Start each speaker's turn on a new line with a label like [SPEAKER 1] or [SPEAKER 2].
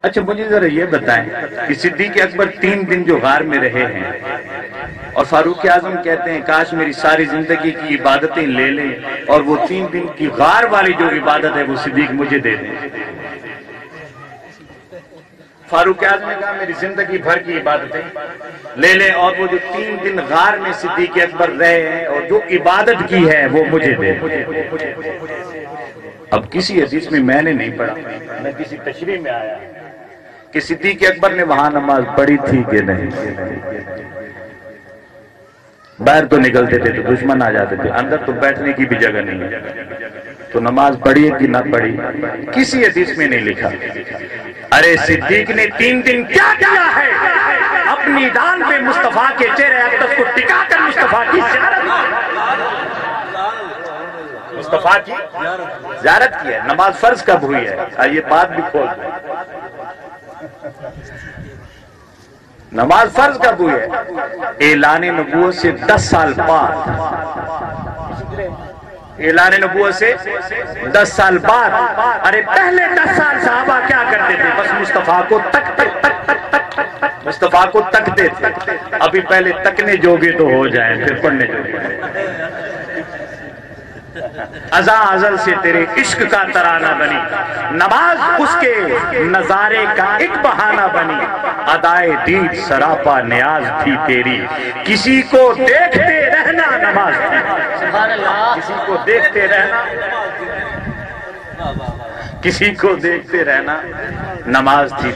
[SPEAKER 1] اچھا مجھے ذرا یہ بتائیں کہ صدیق اکبر 3 دن جو غار میں رہے ہیں اور فاروق اعظم کہتے ہیں کاش میری ساری زندگی کی عبادتیں لے لیں اور وہ 3 دن کی غار والی جو عبادت ہے وہ صدیق مجھے دے دیں۔ فاروق اعظم نے کہا میری زندگی بھر کی عبادتیں لے لیں اور وہ جو 3 دن غار میں صدیق اکبر رہے ہیں اور جو عبادت کی ہے وہ مجھے دے دیں۔ اب کسی حدیث میں نے نہیں پڑھا، میں کسی تشریح میں آیا کہ صدیق اکبر نے وہاں نماز پڑھی تھی کہ نہیں۔ باہر تو نکلتے تھے تو دشمن آ جاتے تھے، اندر تو بیٹھنے کی بھی جگہ نہیں ہے، تو نماز پڑھی ہے کہ نہ پڑھی کسی حدیث میں نہیں لکھا۔ ارے صدیق نے 3 دن کیا کیا ہے؟ اپنی دان پہ مصطفیٰ کے چہرے اقدس کو ٹکا کر مصطفیٰ کی زیارت کی ہے۔ نماز فرض کب ہوئی ہے؟ یہ بات بھی کھول دیں، نماز فرض کب ہوئی ہے؟ اعلان نبوت سے 10 سال بعد، اعلان نبوت سے 10 سال بعد۔ ارے پہلے 10 سال صحابہ کیا کرتے تھے؟ بس مصطفیٰ کو مصطفیٰ کو تکتے تھے۔ ابھی پہلے تکنے جوگے تو ہو جائیں پھر پڑھنے جوگے۔ ازاں ازل سے تیرے عشق کا ترانہ بنی، نماز اس کے نظارے کا ایک بہانہ بنی، ادائے دید سراپا نیاز تھی تیری، کسی کو دیکھتے رہنا نماز تھی، کسی کو دیکھتے رہنا، کسی کو دیکھتے رہنا نماز تھی۔